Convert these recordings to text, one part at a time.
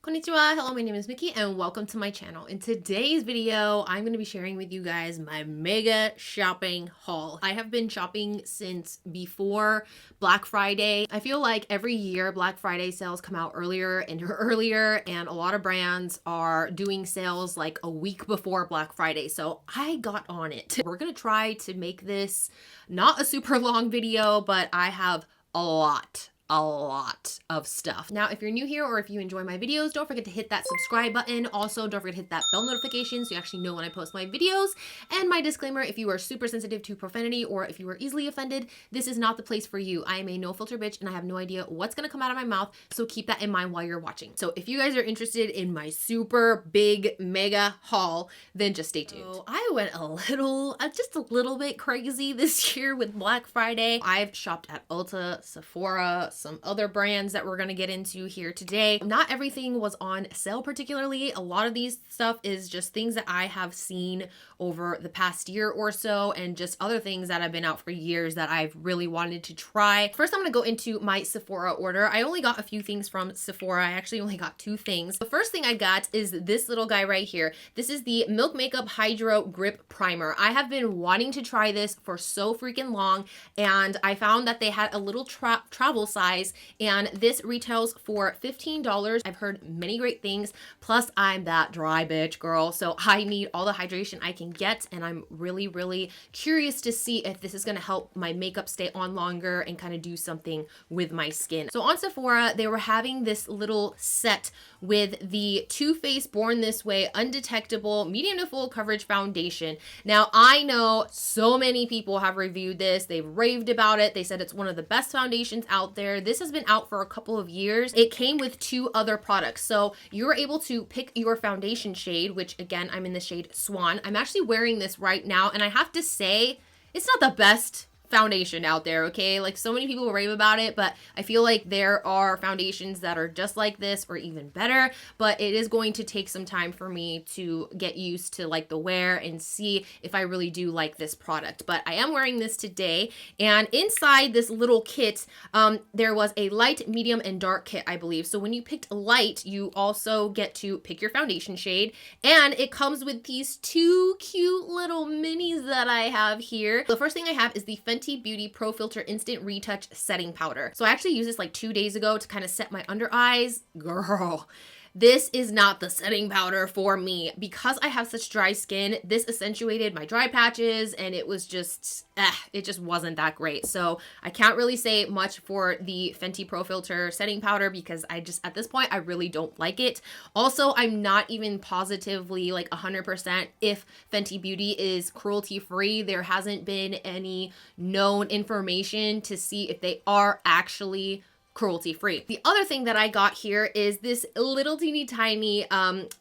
Konnichiwa, hello, my name is Mickey and welcome to my channel. In today's video, I'm going to be sharing with you guys my mega shopping haul. I have been shopping since before Black Friday. I feel like every year Black Friday sales come out earlier and earlier, and a lot of brands are doing sales like a week before Black Friday. So I got on it. We're going to try to make this not a super long video, but I have a lot of stuff. Now, if you're new here or if you enjoy my videos, don't forget to hit that subscribe button. Also, don't forget to hit that bell notification so you actually know when I post my videos. And my disclaimer, if you are super sensitive to profanity or if you are easily offended, this is not the place for you. I am a no filter bitch and I have no idea what's gonna come out of my mouth, so keep that in mind while you're watching. So if you guys are interested in my super big mega haul, then just stay tuned. So I went just a little bit crazy this year with Black Friday. I've shopped at Ulta, Sephora, some other brands that we're going to get into here today. Not everything was on sale particularly. A lot of these stuff is just things that I have seen over the past year or so, and just other things that have been out for years that I've really wanted to try. First, I'm going to go into my Sephora order. I only got a few things from Sephora. I actually only got 2 things. The first thing I got is this little guy right here. This is the Milk Makeup Hydro Grip Primer. I have been wanting to try this for so freaking long, and I found that they had a little travel size, and this retails for $15. I've heard many great things, plus I'm that dry bitch girl, so I need all the hydration I can get, and I'm really curious to see if this is going to help my makeup stay on longer and kind of do something with my skin. So on Sephora, they were having this little set with the Too Faced Born This Way Undetectable Medium to Full Coverage Foundation. Now, I know so many people have reviewed this. They've raved about it. They said it's one of the best foundations out there. This has been out for a couple of years. It came with 2 other products. So you're able to pick your foundation shade, which again, I'm in the shade Swan. I'm actually wearing this right now, and I have to say, it's not the best foundation out there, okay? Like, so many people rave about it, but I feel like there are foundations that are just like this or even better, but it is going to take some time for me to get used to like the wear and see if I really do like this product. But I am wearing this today, and inside this little kit, there was a light, medium, and dark kit, I believe. So when you picked light, you also get to pick your foundation shade, and it comes with these 2 cute little minis that I have here. The first thing I have is the Fenty Beauty Pro Filter Instant Retouch Setting Powder. So I actually used this like 2 days ago to kind of set my under eyes. Girl, this is not the setting powder for me. Because I have such dry skin, this accentuated my dry patches, and it was just, it just wasn't that great. So I can't really say much for the Fenty Pro Filter setting powder because I just, at this point, I really don't like it. Also, I'm not even positively like 100% if Fenty Beauty is cruelty free. There hasn't been any known information to see if they are actually cruelty free. The other thing that I got here is this little teeny tiny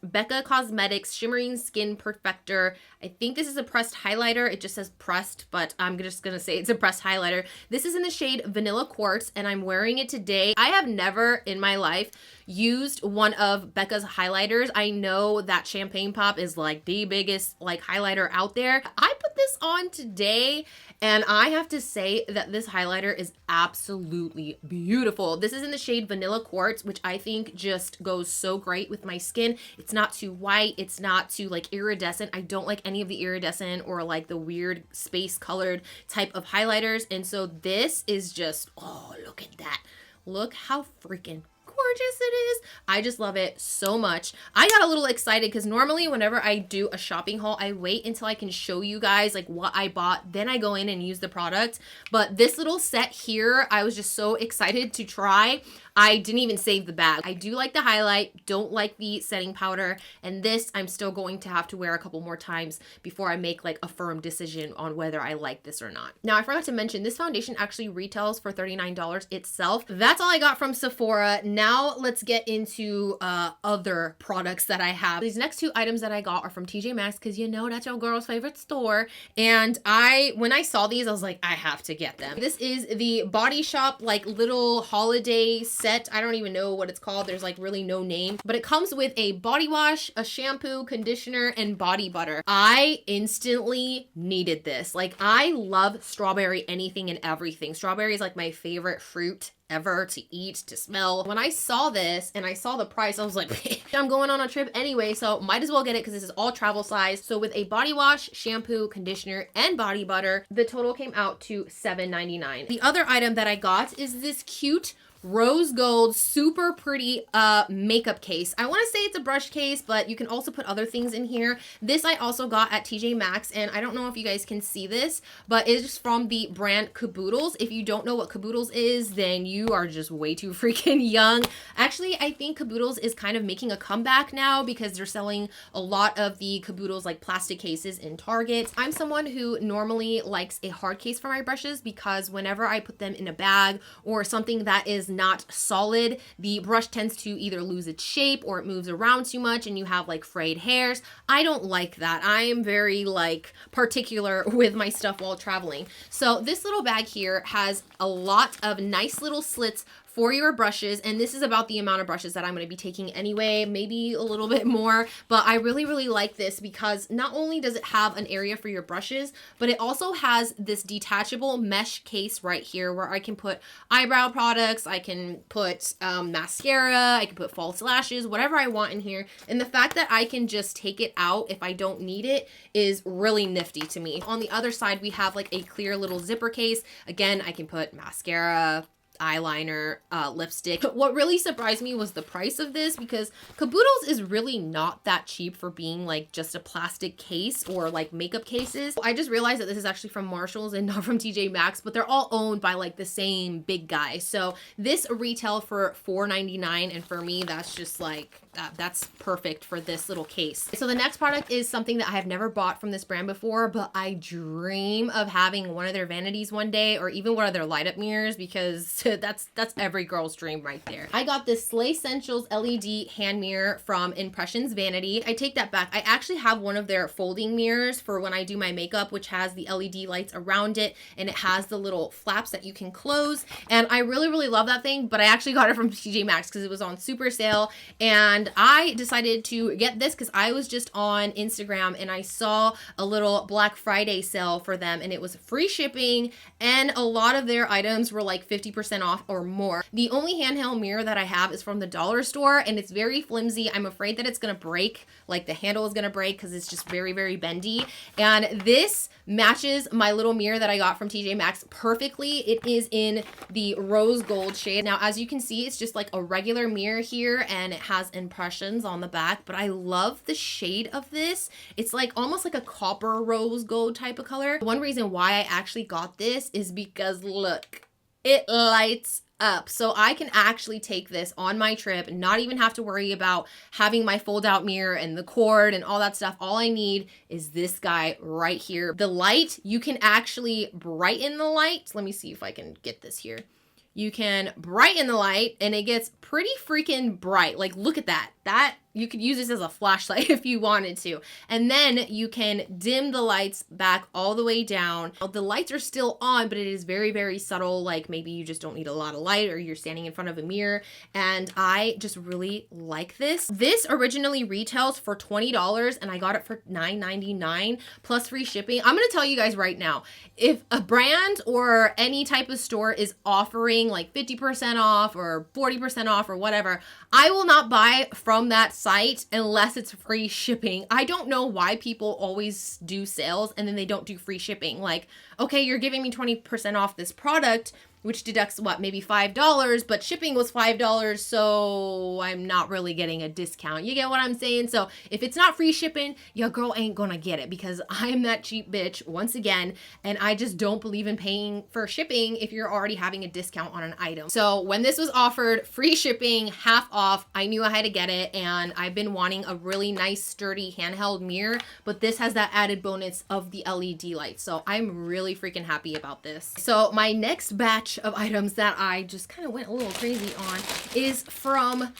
Becca Cosmetics Shimmering Skin Perfector. I think this is a pressed highlighter. It just says pressed, but I'm just gonna say it's a pressed highlighter. This is in the shade Vanilla Quartz, and I'm wearing it today. I have never in my life used one of Becca's highlighters. I know that Champagne Pop is like the biggest like highlighter out there. I put this on today, and I have to say that this highlighter is absolutely beautiful. This is in the shade Vanilla Quartz, which I think just goes so great with my skin. It's not too white. It's not too like iridescent. I don't like any of the iridescent or like the weird space colored type of highlighters. And so this is just, oh, look at that. Look how freaking gorgeous it is. I just love it so much. I got a little excited because normally whenever I do a shopping haul, I wait until I can show you guys like what I bought, then I go in and use the product. But this little set here, I was just so excited to try. I didn't even save the bag. I do like the highlight, don't like the setting powder, and this I'm still going to have to wear a couple more times before I make like a firm decision on whether I like this or not. Now, I forgot to mention this foundation actually retails for $39 itself. That's all I got from Sephora. Now let's get into other products that I have. These next 2 items that I got are from TJ Maxx because you know that's your girl's favorite store, and when I saw these, I was like, I have to get them. This is the Body Shop like little holiday set. I don't even know what it's called. There's like really no name, but it comes with a body wash, a shampoo, conditioner, and body butter. I instantly needed this. Like, I love strawberry anything and everything. Strawberry is like my favorite fruit ever to eat, to smell. When I saw this and I saw the price, I was like, I'm going on a trip anyway, so might as well get it because this is all travel size. So with a body wash, shampoo, conditioner, and body butter, the total came out to $7.99. The other item that I got is this cute rose gold, super pretty makeup case. I want to say it's a brush case, but you can also put other things in here. This I also got at TJ Maxx, and I don't know if you guys can see this, but it is from the brand Caboodles. If you don't know what Caboodles is, then you are just way too freaking young. Actually, I think Caboodles is kind of making a comeback now because they're selling a lot of the Caboodles like plastic cases in Target. I'm someone who normally likes a hard case for my brushes because whenever I put them in a bag or something that is not solid, the brush tends to either lose its shape or it moves around too much and you have like frayed hairs. I don't like that. I am very like particular with my stuff while traveling. So this little bag here has a lot of nice little slits for your brushes, and this is about the amount of brushes that I'm going to be taking anyway, maybe a little bit more, but I really like this because not only does it have an area for your brushes, but it also has this detachable mesh case right here where I can put eyebrow products, I can put mascara, I can put false lashes, whatever I want in here, and the fact that I can just take it out if I don't need it is really nifty to me. On the other side, we have like a clear little zipper case. Again, I can put mascara, eyeliner, lipstick. But what really surprised me was the price of this because Caboodles is really not that cheap for being like just a plastic case or like makeup cases. I just realized that this is actually from Marshalls and not from TJ Maxx, but they're all owned by like the same big guy. So this retail for $4.99, and for me that's just like that's perfect for this little case. So the next product is something that I have never bought from this brand before, but I dream of having one of their vanities one day, or even one of their light up mirrors, because that's every girl's dream right there. I got this Slay Essentials LED hand mirror from Impressions Vanity. I take that back. I actually have one of their folding mirrors for when I do my makeup, which has the LED lights around it, and it has the little flaps that you can close. And I really love that thing, but I actually got it from TJ Maxx because it was on super sale, and I decided to get this because I was just on Instagram and I saw a little Black Friday sale for them, and it was free shipping, and a lot of their items were like 50% off or more. The only handheld mirror that I have is from the dollar store, and it's very flimsy. I'm afraid that it's gonna break, like the handle is gonna break because it's just very bendy. And this matches my little mirror that I got from TJ Maxx perfectly. It is in the rose gold shade. Now, as you can see, it's just like a regular mirror here, and it has impressions on the back, but I love the shade of this. It's like almost like a copper rose gold type of color. One reason why I actually got this is because look, it lights up. So I can actually take this on my trip and not even have to worry about having my fold out mirror and the cord and all that stuff. All I need is this guy right here. The light, you can actually brighten the light. Let me see if I can get this here. You can brighten the light and it gets pretty freaking bright. Like, look at that. You could use this as a flashlight if you wanted to. And then you can dim the lights back all the way down. The lights are still on, but it is very subtle. Like maybe you just don't need a lot of light or you're standing in front of a mirror. And I just really like this. This originally retails for $20 and I got it for $9.99 plus free shipping. I'm gonna tell you guys right now, if a brand or any type of store is offering like 50% off or 40% off or whatever, I will not buy from that site unless it's free shipping. I don't know why people always do sales and then they don't do free shipping. Like, okay, you're giving me 20% off this product, which deducts what, maybe $5, but shipping was $5, so I'm not really getting a discount. You get what I'm saying? So if it's not free shipping, your girl ain't gonna get it because I'm that cheap bitch once again, and I just don't believe in paying for shipping if you're already having a discount on an item. So when this was offered free shipping, half off, I knew I had to get it, and I've been wanting a really nice sturdy handheld mirror, but this has that added bonus of the LED light. So I'm really freaking happy about this. So my next batch of items that I just kind of went a little crazy on is from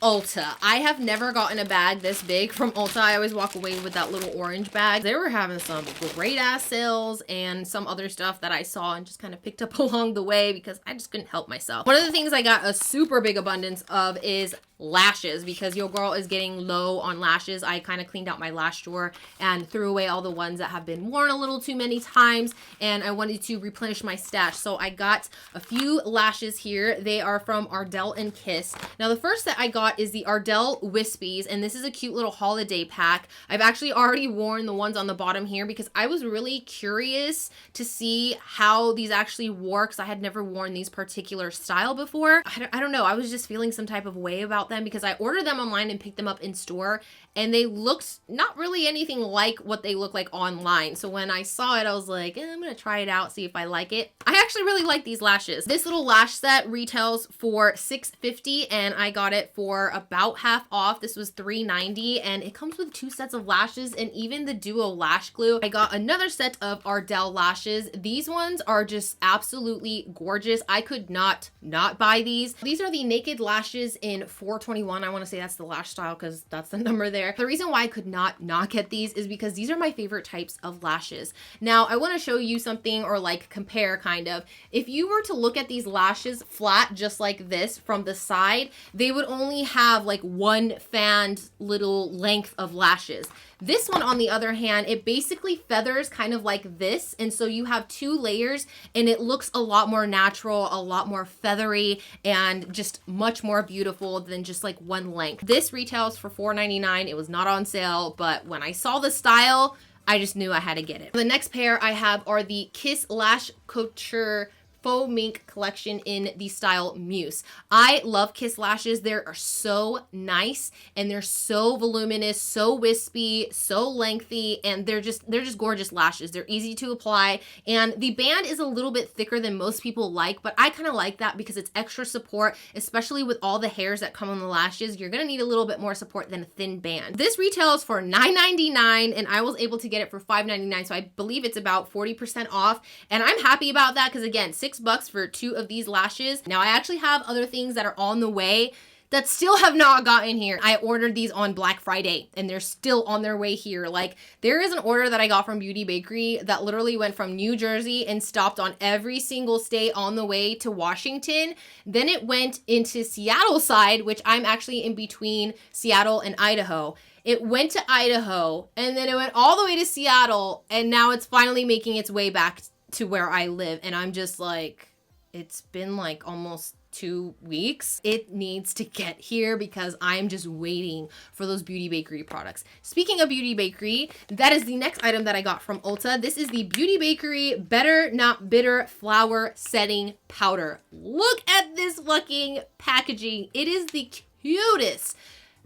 Ulta. I have never gotten a bag this big from Ulta. I always walk away with that little orange bag. They were having some great ass sales and some other stuff that I saw and just kind of picked up along the way because I just couldn't help myself. One of the things I got a super big abundance of is lashes because your girl is getting low on lashes. I kind of cleaned out my lash drawer and threw away all the ones that have been worn a little too many times, and I wanted to replenish my stash. So I got a few lashes here. They are from Ardell and Kiss. Now the first that I got is the Ardell Wispies, and this is a cute little holiday pack. I've actually already worn the ones on the bottom here because I was really curious to see how these actually wore because I had never worn these particular style before. I don't know. I was just feeling some type of way about them because I ordered them online and picked them up in store, and they looked not really anything like what they look like online. So when I saw it, I was like, I'm gonna try it out, see if I like it. I actually really like these lashes. This little lash set retails for $6.50 and I got it for about half off. This was $3.90 and it comes with 2 sets of lashes and even the duo lash glue. I got another set of Ardell lashes. These ones are just absolutely gorgeous. I could not buy these. These are the Naked Lashes in 421. I want to say that's the lash style because that's the number there. The reason why I could not get these is because these are my favorite types of lashes. Now I want to show you something, or like compare kind of. If you were to look at these lashes flat just like this from the side, they would only have like one fanned little length of lashes. This one, on the other hand, it basically feathers kind of like this. And so you have 2 layers and it looks a lot more natural, a lot more feathery, and just much more beautiful than just like one length. This retails for $4.99. It was not on sale, but when I saw the style, I just knew I had to get it. The next pair I have are the Kiss Lash Couture Faux Mink collection in the style Muse. I love Kiss lashes. They are so nice and they're so voluminous, so wispy, so lengthy, and they're just gorgeous lashes. They're easy to apply, and the band is a little bit thicker than most people like, but I kind of like that because it's extra support, especially with all the hairs that come on the lashes. You're gonna need a little bit more support than a thin band. This retails for $9.99 and I was able to get it for $5.99, so I believe it's about 40% off, and I'm happy about that because again, $6 for 2 of these lashes. Now I actually have other things that are on the way that still have not gotten here. I ordered these on Black Friday and they're still on their way here. Like, there is an order that I got from Beauty Bakery that literally went from New Jersey and stopped on every single state on the way to Washington. Then it went into Seattle side, which I'm actually in between Seattle and Idaho. It went to Idaho and then it went all the way to Seattle, and now it's finally making its way back to where I live. And I'm just like, it's been like almost 2 weeks. It needs to get here because I'm just waiting for those Beauty Bakery products. Speaking of Beauty Bakery, that is the next item that I got from Ulta. This is the Beauty Bakery Better Not Bitter Flower Setting Powder. Look at this fucking packaging. It is the cutest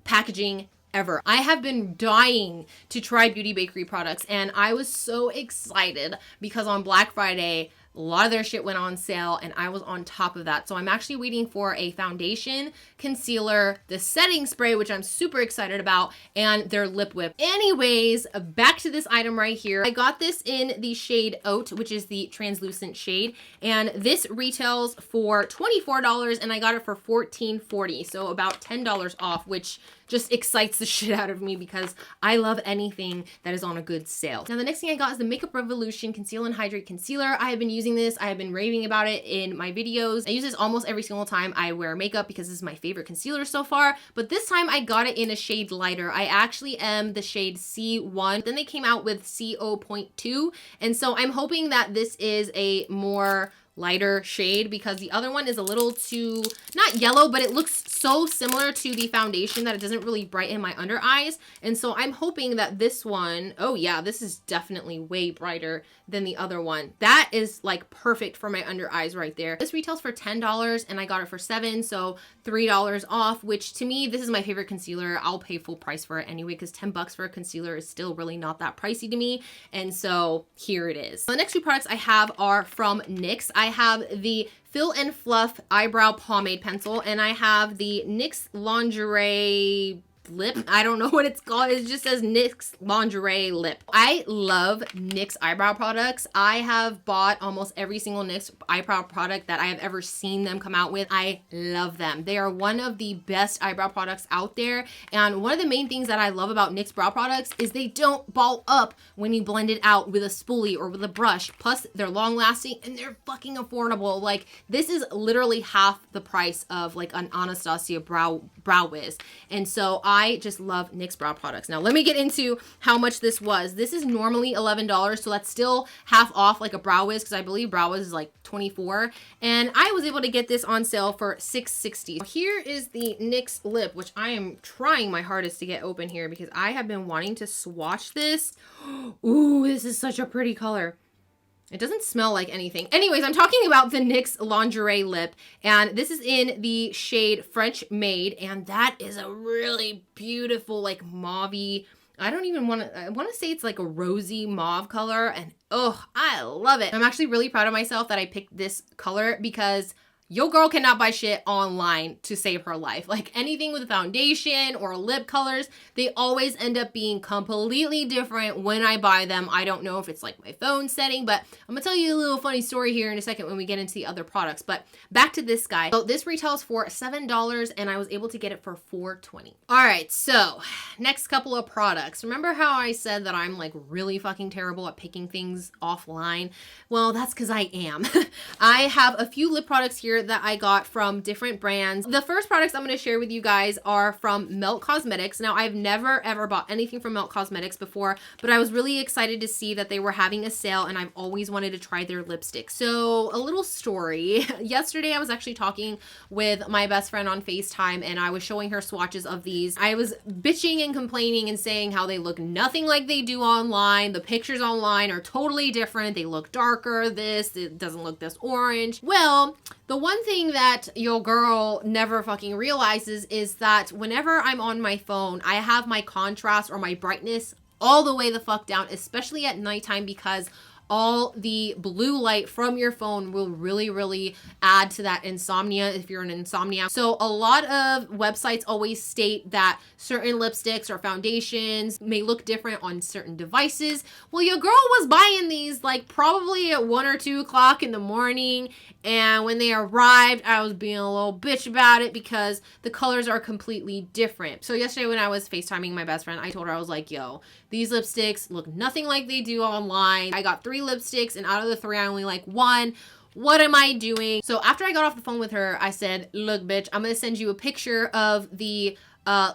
packaging ever. I have been dying to try Beauty Bakery products, and I was so excited because on Black Friday, a lot of their shit went on sale and I was on top of that. So I'm actually waiting for a foundation, concealer, the setting spray, which I'm super excited about, and their lip whip. Anyways, back to this item right here. I got this in the shade Oat, which is the translucent shade, and this retails for $24 and I got it for $14.40, so about $10 off, which just excites the shit out of me because I love anything that is on a good sale. Now the next thing I got is the Makeup Revolution Conceal and Hydrate Concealer. I have been using this. I have been raving about it in my videos. I use this almost every single time I wear makeup because this is my favorite concealer so far, but this time I got it in a shade lighter. I actually am the shade C1. Then they came out with C0.2, and so I'm hoping that this is a more lighter shade because the other one is a little too, not yellow, but it looks so similar to the foundation that it doesn't really brighten my under eyes. And so I'm hoping that this one, oh yeah, this is definitely way brighter than the other one. That is like perfect for my under eyes right there. This retails for $10 and I got it for $7, so $3 off, which to me, this is my favorite concealer. I'll pay full price for it anyway because $10 for a concealer is still really not that pricey to me. And so here it is. The next 2 products I have are from NYX. I have the Fill and Fluff Eyebrow Pomade Pencil, and I have the NYX Lingerie lip. I don't know what it's called. It just says NYX Lingerie Lip. I love NYX eyebrow products. I have bought almost every single NYX eyebrow product that I have ever seen them come out with. I love them. They are one of the best eyebrow products out there. And one of the main things that I love about NYX brow products is they don't ball up when you blend it out with a spoolie or with a brush. Plus, they're long lasting and they're fucking affordable. Like, this is literally half the price of like an Anastasia brow wiz. And so I just love NYX brow products. Now let me get into how much this was. This is normally $11, so that's still half off like a brow wiz, because I believe brow wiz is like $24, and I was able to get this on sale for $6.60. Here is the NYX lip, which I am trying my hardest to get open here because I have been wanting to swatch this. Ooh, this is such a pretty color. It doesn't smell like anything. Anyways, I'm talking about the NYX Lingerie Lip, and this is in the shade French Maid, and that is a really beautiful, like, mauve-y, I want to say it's like a rosy mauve color, and oh, I love it. I'm actually really proud of myself that I picked this color because your girl cannot buy shit online to save her life. Like anything with foundation or lip colors, they always end up being completely different when I buy them. I don't know if it's like my phone setting, but I'm gonna tell you a little funny story here in a second when we get into the other products. But back to this guy. So this retails for $7 and I was able to get it for $4.20. All right, so next couple of products. Remember how I said that I'm like really fucking terrible at picking things offline? Well, that's because I am. I have a few lip products here that I got from different brands. The first products I'm going to share with you guys are from Melt Cosmetics. Now, I've never ever bought anything from Melt Cosmetics before, but I was really excited to see that they were having a sale and I've always wanted to try their lipstick. So a little story. Yesterday, I was actually talking with my best friend on FaceTime and I was showing her swatches of these. I was bitching and complaining and saying how they look nothing like they do online. The pictures online are totally different. They look darker. It doesn't look this orange. Well, the one thing that your girl never fucking realizes is that whenever I'm on my phone, I have my contrast or my brightness all the way the fuck down, especially at nighttime, because all the blue light from your phone will really add to that insomnia if you're an insomniac. So a lot of websites always state that certain lipsticks or foundations may look different on certain devices. Well, your girl was buying these like probably at 1 or 2 o'clock in the morning, and when they arrived, I was being a little bitch about it because the colors are completely different. So yesterday when I was FaceTiming my best friend, I told her, I was like, yo, these lipsticks look nothing like they do online. I got 3 lipsticks and out of the 3, I only like 1. What am I doing? So after I got off the phone with her, I said, look, bitch, I'm going to send you a picture of the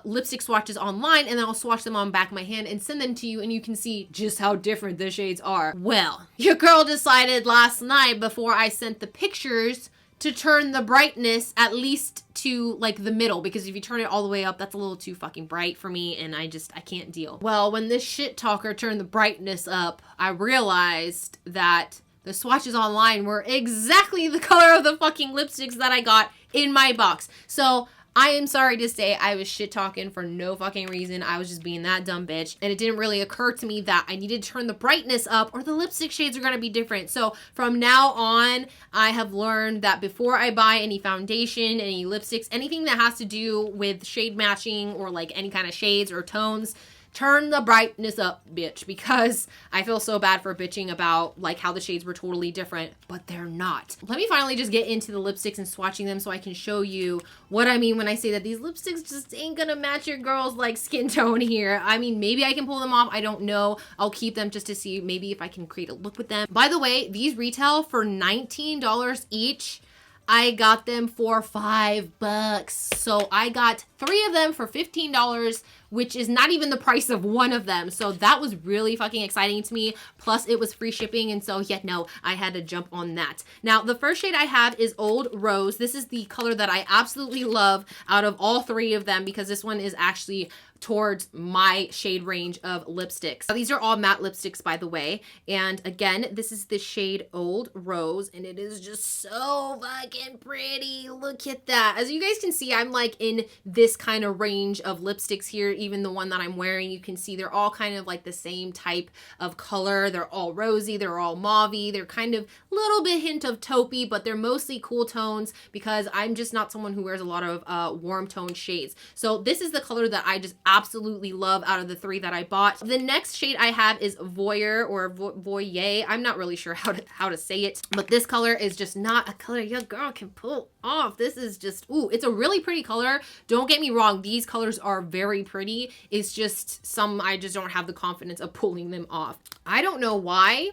lipstick swatches online, and then I'll swatch them on the back of my hand and send them to you, and you can see just how different the shades are. Well, your girl decided last night before I sent the pictures to turn the brightness at least to like the middle, because if you turn it all the way up, that's a little too fucking bright for me, and I can't deal. Well, when this shit talker turned the brightness up, I realized that the swatches online were exactly the color of the fucking lipsticks that I got in my box. So I am sorry to say I was shit talking for no fucking reason. I was just being that dumb bitch. And it didn't really occur to me that I needed to turn the brightness up or the lipstick shades are going to be different. So from now on, I have learned that before I buy any foundation, any lipsticks, anything that has to do with shade matching or like any kind of shades or tones, turn the brightness up, bitch, because I feel so bad for bitching about like how the shades were totally different, but they're not. Let me finally just get into the lipsticks and swatching them so I can show you what I mean when I say that these lipsticks just ain't gonna match your girl's like skin tone here. I mean, maybe I can pull them off. I don't know. I'll keep them just to see maybe if I can create a look with them. By the way, these retail for $19 each. I got them for $5. So I got 3 of them for $15, which is not even the price of 1 of them. So that was really fucking exciting to me. Plus it was free shipping. And so yeah, no, I had to jump on that. Now the first shade I have is Old Rose. This is the color that I absolutely love out of all 3 of them because this one is actually towards my shade range of lipsticks. Now, these are all matte lipsticks, by the way. And again, this is the shade Old Rose, and it is just so fucking pretty. Look at that. As you guys can see, I'm like in this kind of range of lipsticks here. Even the one that I'm wearing, you can see they're all kind of like the same type of color. They're all rosy, they're all mauvey, they're kind of little bit hint of taupey, but they're mostly cool tones because I'm just not someone who wears a lot of warm tone shades. So this is the color that I just absolutely love out of the 3 that I bought. The next shade I have is Voyeur or Voyer. I'm not really sure how to say it, but this color is just not a color your girl can pull off. This is just, ooh, it's a really pretty color. Don't get me wrong, these colors are very pretty. It's just some I just don't have the confidence of pulling them off. I don't know why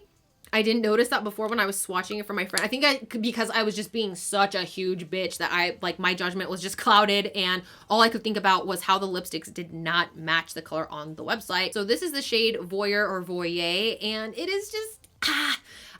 I didn't notice that before when I was swatching it for my friend. I think because I was just being such a huge bitch that my judgment was just clouded, and all I could think about was how the lipsticks did not match the color on the website. So this is the shade Voyeur or Voyer, and it is just,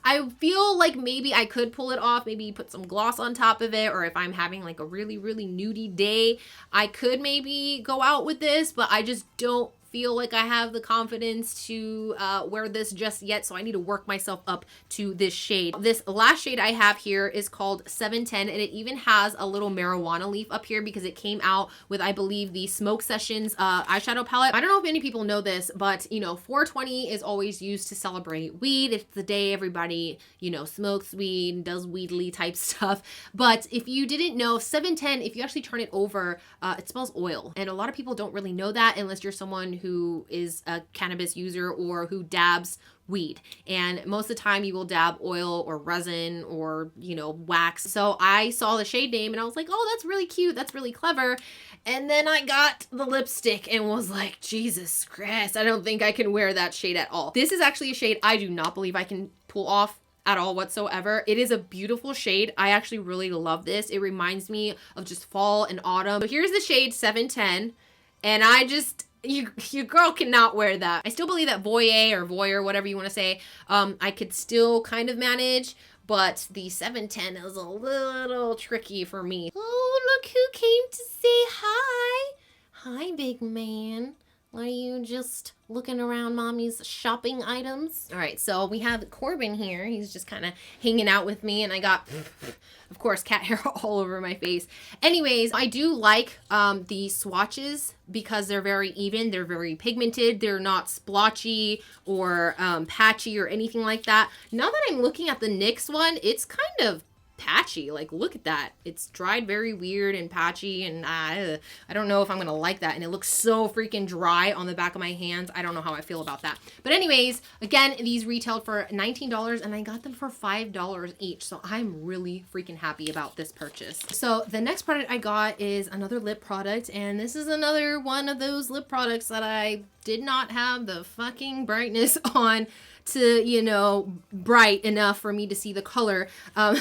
I feel like maybe I could pull it off, maybe put some gloss on top of it, or if I'm having like a really, really nudie day, I could maybe go out with this, but I just don't feel like I have the confidence to wear this just yet, so I need to work myself up to this shade. This last shade I have here is called 710, and it even has a little marijuana leaf up here because it came out with, I believe, the Smoke Sessions eyeshadow palette. I don't know if many people know this, but you know, 420 is always used to celebrate weed. It's the day everybody, you know, smokes weed, does weedly type stuff. But if you didn't know, 710, if you actually turn it over, it smells oil, and a lot of people don't really know that unless you're someone who is a cannabis user or who dabs weed. And most of the time you will dab oil or resin or, you know, wax. So I saw the shade name and I was like, oh, that's really cute. That's really clever. And then I got the lipstick and was like, Jesus Christ, I don't think I can wear that shade at all. This is actually a shade I do not believe I can pull off at all whatsoever. It is a beautiful shade. I actually really love this. It reminds me of just fall and autumn. So here's the shade 710, and I just, your girl cannot wear that. I still believe that Voyeur, whatever you want to say, I could still kind of manage, but the 710 is a little tricky for me. Oh, look who came to say hi. Hi, big man. Are you just looking around mommy's shopping items? All right, so we have Corbin here. He's just kind of hanging out with me, and I got, of course, cat hair all over my face. Anyways, I do like the swatches because they're very even. They're very pigmented. They're not splotchy or patchy or anything like that. Now that I'm looking at the NYX one, it's kind of patchy. Like, look at that. It's dried very weird and patchy, and I don't know if I'm gonna like that. And it looks so freaking dry on the back of my hands. I don't know how I feel about that. But anyways, again, these retailed for $19 and I got them for $5 each. So I'm really freaking happy about this purchase. So the next product I got is another lip product, and this is another one of those lip products that I did not have the fucking brightness on to, you know, bright enough for me to see the color.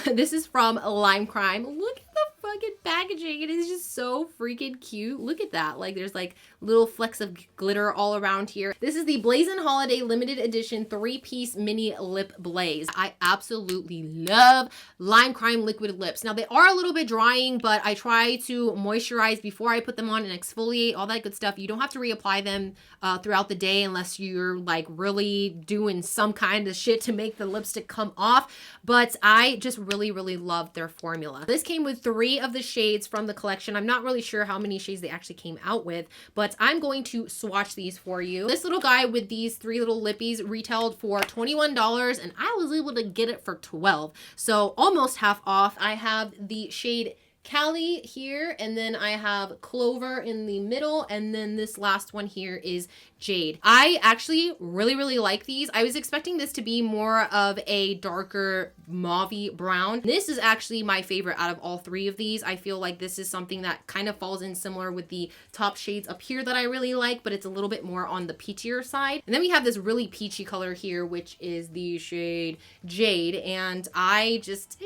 This is from Lime Crime. Look at the fucking packaging. It is just so freaking cute. Look at that. Like, there's like little flecks of glitter all around here. This is the Blazing Holiday limited edition 3-piece mini lip blaze. I absolutely love Lime Crime liquid lips. Now, they are a little bit drying, but I try to moisturize before I put them on and exfoliate, all that good stuff. You don't have to reapply them throughout the day unless you're like really doing some kind of shit to make the lipstick come off. But I just really, really love their formula. This came with 3 of the shades from the collection. I'm not really sure how many shades they actually came out with, but I'm going to swatch these for you. This little guy with these 3 little lippies retailed for $21, and I was able to get it for $12. So almost half off. I have the shade Cali here, and then I have Clover in the middle, and then this last one here is Jade. I actually really, really like these. I was expecting this to be more of a darker mauve brown. This is actually my favorite out of all 3 of these. I feel like this is something that kind of falls in similar with the top shades up here that I really like, but it's a little bit more on the peachier side. And then we have this really peachy color here, which is the shade Jade, and I just,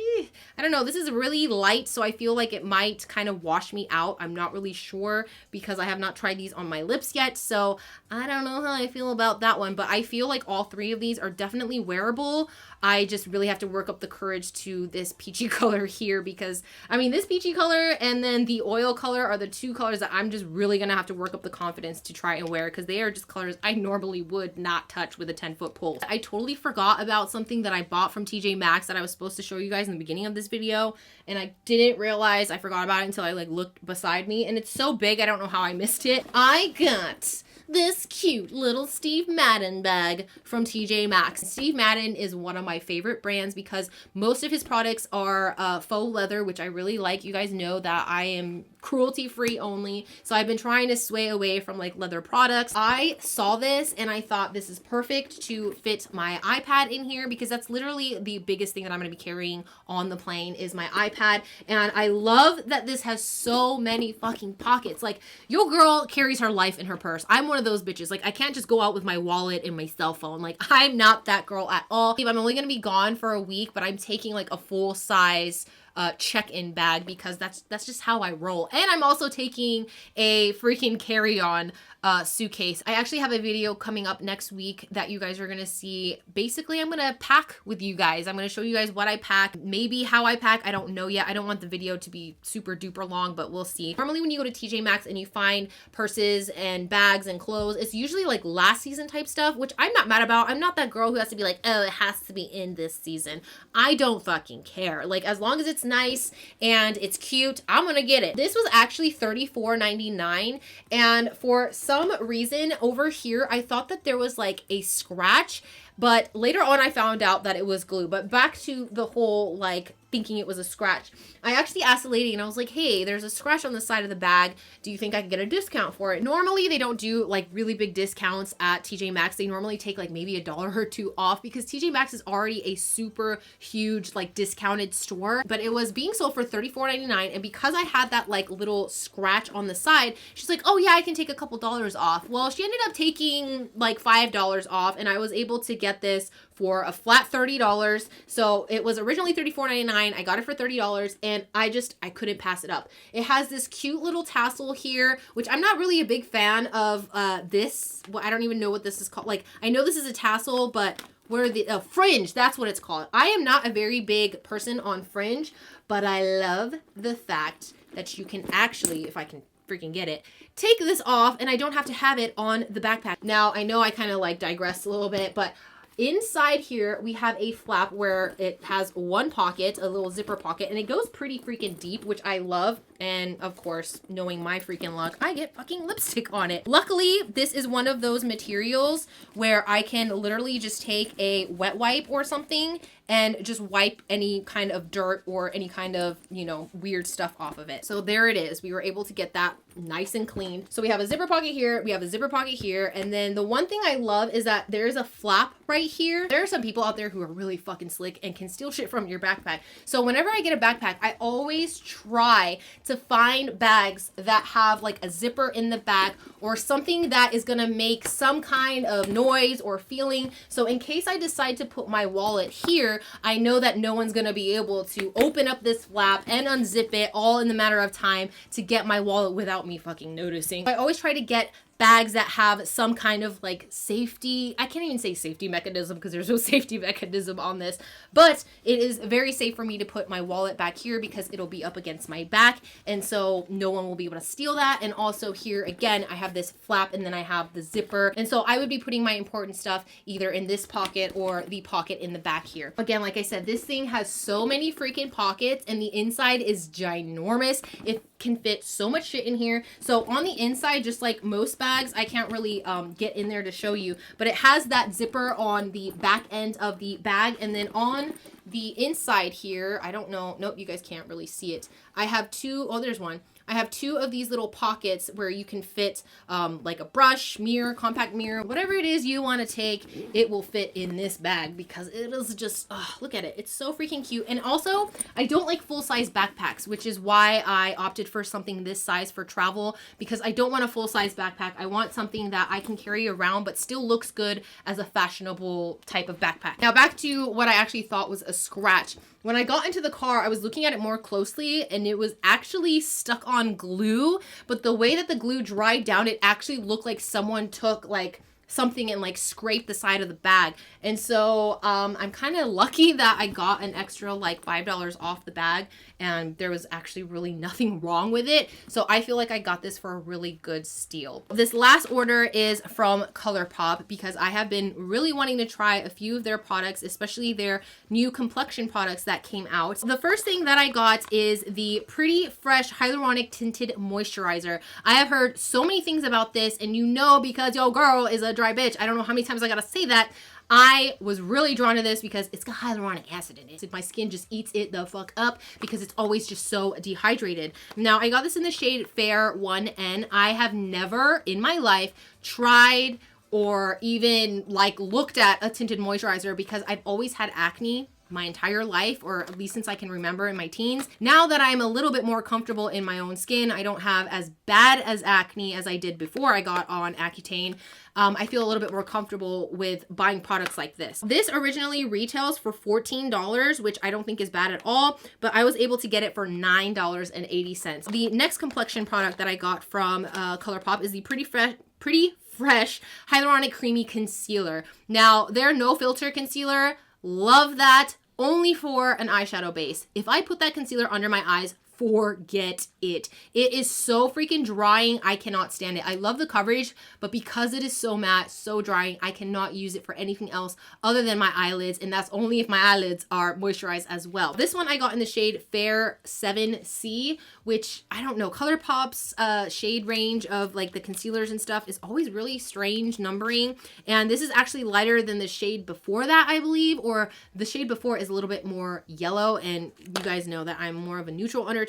I don't know, this is really light, so I feel like like it might kind of wash me out. I'm not really sure because I have not tried these on my lips yet, so I don't know how I feel about that one, but I feel like all three of these are definitely wearable. I just really have to work up the courage to this peachy color here because, I mean, this peachy color and then the oil color are the two colors that I'm just really gonna have to work up the confidence to try and wear because they are just colors I normally would not touch with a 10-foot pole. I totally forgot about something that I bought from TJ Maxx that I was supposed to show you guys in the beginning of this video, and I didn't realize I forgot about it until I like looked beside me, and it's so big I don't know how I missed it. I got this cute little Steve Madden bag from TJ Maxx. Steve Madden is one of my favorite brands because most of his products are faux leather, which I really like. You guys know that I am cruelty-free only, so I've been trying to sway away from like leather products. I saw this and I thought this is perfect to fit my iPad in here because that's literally the biggest thing that I'm going to be carrying on the plane is my iPad, and I love that this has so many fucking pockets. Like, your girl carries her life in her purse. I'm one of those bitches. Like, I can't just go out with my wallet and my cell phone. Like, I'm not that girl at all. I'm only going to be gone for a week, but I'm taking like a full size check-in bag because that's just how I roll. And I'm also taking a freaking carry-on suitcase. I actually have a video coming up next week that you guys are gonna see. Basically, I'm gonna pack with you guys. I'm gonna show you guys what I pack, maybe how I pack. I don't know yet. I don't want the video to be super duper long, but we'll see. Normally when you go to TJ Maxx and you find purses and bags and clothes, it's usually like last season type stuff, which I'm not mad about. I'm not that girl who has to be like, oh, it has to be in this season. I don't fucking care. Like, as long as it's nice and it's cute, I'm gonna get it. This was actually $34.99, and for some reason over here I thought that there was like a scratch, but later on I found out that it was glue. But back to the whole like thinking it was a scratch, I actually asked the lady and I was like, hey, there's a scratch on the side of the bag, do you think I can get a discount for it? Normally they don't do like really big discounts at TJ Maxx. They normally take like maybe $1 or $2 off because TJ Maxx is already a super huge like discounted store, but it was being sold for $34.99, and because I had that like little scratch on the side, she's like, oh yeah, I can take a couple dollars off. Well, she ended up taking like $5 off, and I was able to get this for a flat $30. So it was originally $34.99. I got it for $30, and I couldn't pass it up. It has this cute little tassel here, which I'm not really a big fan of this. Well, I don't even know what this is called. Like, I know this is a tassel, but where the fringe, that's what it's called. I am not a very big person on fringe, but I love the fact that you can actually, if I can freaking get it, take this off and I don't have to have it on the backpack. Now, I know I kind of like digressed a little bit, but inside here we have a flap where it has one pocket, a little zipper pocket, and it goes pretty freaking deep, which I love. And of course, knowing my freaking luck, I get fucking lipstick on it. Luckily, this is one of those materials where I can literally just take a wet wipe or something and just wipe any kind of dirt or any kind of, you know, weird stuff off of it. So there it is. We were able to get that nice and clean. So we have a zipper pocket here, we have a zipper pocket here, and then the one thing I love is that there's a flap right here. There are some people out there who are really fucking slick and can steal shit from your backpack. So whenever I get a backpack, I always try to find bags that have like a zipper in the back or something that is gonna make some kind of noise or feeling. So in case I decide to put my wallet here, I know that no one's gonna be able to open up this flap and unzip it all in the matter of time to get my wallet without me fucking noticing. I always try to get bags that have some kind of like safety, I can't even say safety mechanism because there's no safety mechanism on this, but it is very safe for me to put my wallet back here because it'll be up against my back, and so no one will be able to steal that. And also here again, I have this flap and then I have the zipper, and so I would be putting my important stuff either in this pocket or the pocket in the back here. Again, like I said, this thing has so many freaking pockets and the inside is ginormous. It can fit so much shit in here. So on the inside, just like most bags, I can't really get in there to show you, but it has that zipper on the back end of the bag, and then on the inside here, I don't know, nope, you guys can't really see it. I have two, oh, there's one. I have two of these little pockets where you can fit like a brush, mirror, compact mirror, whatever it is you want to take, it will fit in this bag because it is just, look at it. It's so freaking cute. And also, I don't like full-size backpacks, which is why I opted for something this size for travel, because I don't want a full-size backpack. I want something that I can carry around but still looks good as a fashionable type of backpack. Now back to what I actually thought was a scratch. When I got into the car, I was looking at it more closely and it was actually stuck on glue, but the way that the glue dried down, it actually looked like someone took like something and like scrape the side of the bag. And so I'm kind of lucky that I got an extra like $5 off the bag, and there was actually really nothing wrong with it. So I feel like I got this for a really good steal. This last order is from ColourPop because I have been really wanting to try a few of their products, especially their new complexion products that came out. The first thing that I got is the Pretty Fresh Hyaluronic Tinted Moisturizer. I have heard so many things about this, and you know, because yo girl is a dry bitch, I don't know how many times I gotta say that. I was really drawn to this because it's got hyaluronic acid in it. My skin just eats it the fuck up because it's always just so dehydrated. Now, I got this in the shade Fair 1N. I have never in my life tried or even like looked at a tinted moisturizer because I've always had acne my entire life, or at least since I can remember in my teens. Now that I'm a little bit more comfortable in my own skin, I don't have as bad as acne as I did before I got on Accutane. I feel a little bit more comfortable with buying products like this. This originally retails for $14, which I don't think is bad at all, but I was able to get it for $9.80. The next complexion product that I got from ColourPop is the Pretty Fresh Hyaluronic Creamy Concealer. Now, their no filter concealer, love that. Only for an eyeshadow base. If I put that concealer under my eyes, forget it. It is so freaking drying. I cannot stand it. I love the coverage, but because it is so matte, so drying, I cannot use it for anything else other than my eyelids, and that's only if my eyelids are moisturized as well. This one I got in the shade Fair 7C, which I don't know, ColourPop's shade range of like the concealers and stuff is always really strange numbering, and this is actually lighter than the shade before that, I believe, or the shade before is a little bit more yellow, and you guys know that I'm more of a neutral undertone.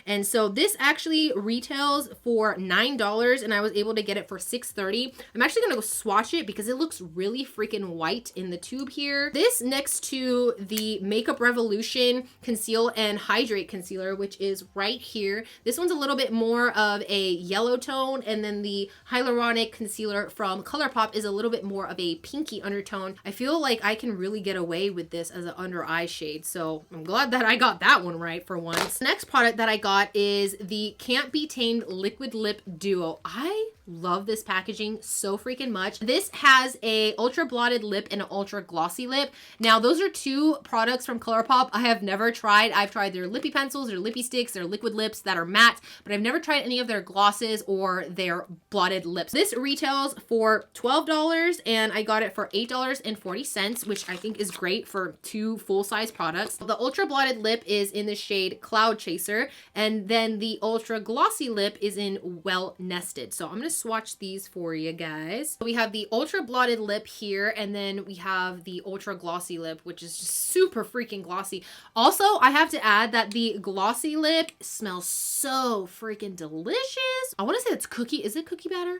And so this actually retails for $9 and I was able to get it for $6.30. I'm actually gonna go swatch it because it looks really freaking white in the tube here. This next to the Makeup Revolution Conceal and Hydrate Concealer, which is right here. This one's a little bit more of a yellow tone, and then the Hyaluronic Concealer from ColourPop is a little bit more of a pinky undertone. I feel like I can really get away with this as an under eye shade, so I'm glad that I got that one right for once. Next product that I got is the Can't Be Tamed Liquid Lip Duo. I love this packaging so freaking much. This has a ultra blotted lip and an ultra glossy lip. Now, those are two products from ColourPop I have never tried. I've tried their lippy pencils, their lippy sticks, their liquid lips that are matte, but I've never tried any of their glosses or their blotted lips. This retails for $12 and I got it for $8.40, which I think is great for two full-size products. The ultra blotted lip is in the shade Cloud Chaser, and then the ultra glossy lip is in Well Nested. So I'm gonna swatch these for you guys. We have the ultra blotted lip here, and then we have the ultra glossy lip, which is just super freaking glossy. Also, I have to add that the glossy lip smells so freaking delicious. I want to say it's cookie. Is it cookie batter?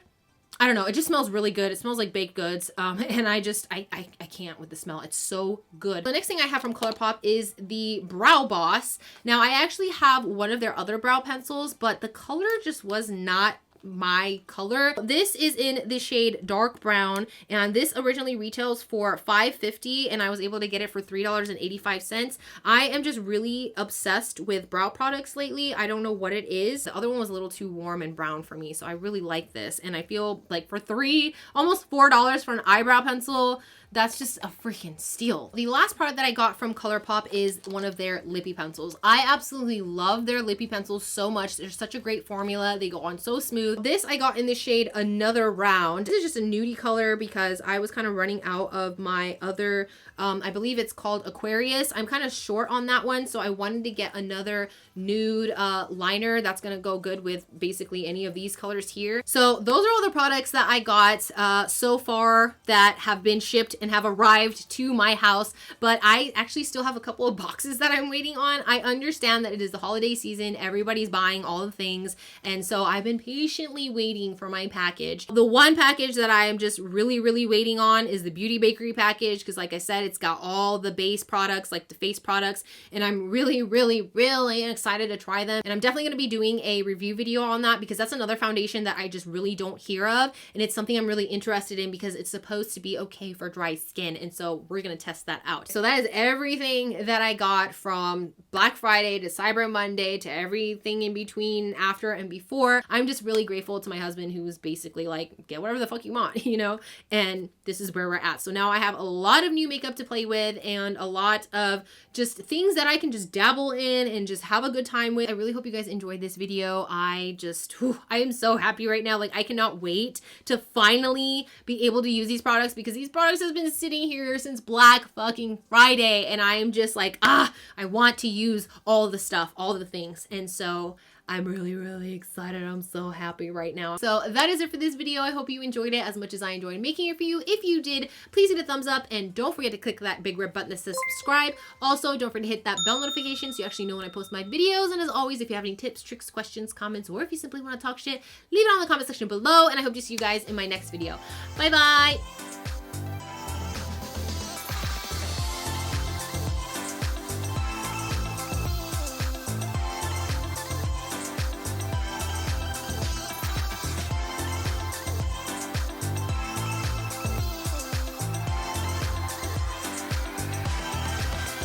I don't know. It just smells really good. It smells like baked goods. And I can't with the smell. It's so good. The next thing I have from ColourPop is the Brow Boss. Now, I actually have one of their other brow pencils, but the color just was not my color. This is in the shade Dark Brown, and this originally retails for $5.50 and I was able to get it for $3.85. I am just really obsessed with brow products lately. I don't know what it is. The other one was a little too warm and brown for me, so I really like this, and I feel like for almost $4 for an eyebrow pencil, that's just a freaking steal. The last product that I got from ColourPop is one of their lippy pencils. I absolutely love their lippy pencils so much. They're such a great formula. They go on so smooth. This I got in the shade Another Round. This is just a nudie color because I was kind of running out of my other, I believe it's called Aquarius. I'm kind of short on that one, so I wanted to get another nude liner that's gonna go good with basically any of these colors here. So those are all the products that I got so far that have been shipped and have arrived to my house, but I actually still have a couple of boxes that I'm waiting on. I understand that it is the holiday season, everybody's buying all the things, and so I've been patient patiently waiting for my package. The one package that I am just really waiting on is the Beauty Bakery package, because like I said, it's got all the base products, like the face products, and I'm really excited to try them. And I'm definitely going to be doing a review video on that, because that's another foundation that I just really don't hear of, and it's something I'm really interested in because it's supposed to be okay for dry skin, and so we're going to test that out. So that is everything that I got from Black Friday to Cyber Monday to everything in between, after and before. I'm just really grateful to my husband, who was basically like, get whatever the fuck you want, you know, and this is where we're at. So now I have a lot of new makeup to play with and a lot of just things that I can just dabble in and just have a good time with. I really hope you guys enjoyed this video. I am so happy right now. Like, I cannot wait to finally be able to use these products, because these products have been sitting here since Black fucking Friday, and I am just like, I want to use all the stuff, all the things. And so I'm really excited. I'm so happy right now. So that is it for this video. I hope you enjoyed it as much as I enjoyed making it for you. If you did, please hit a thumbs up, and don't forget to click that big red button that says subscribe. Also, don't forget to hit that bell notification so you actually know when I post my videos. And as always, if you have any tips, tricks, questions, comments, or if you simply want to talk shit, leave it on in the comment section below. And I hope to see you guys in my next video. Bye bye.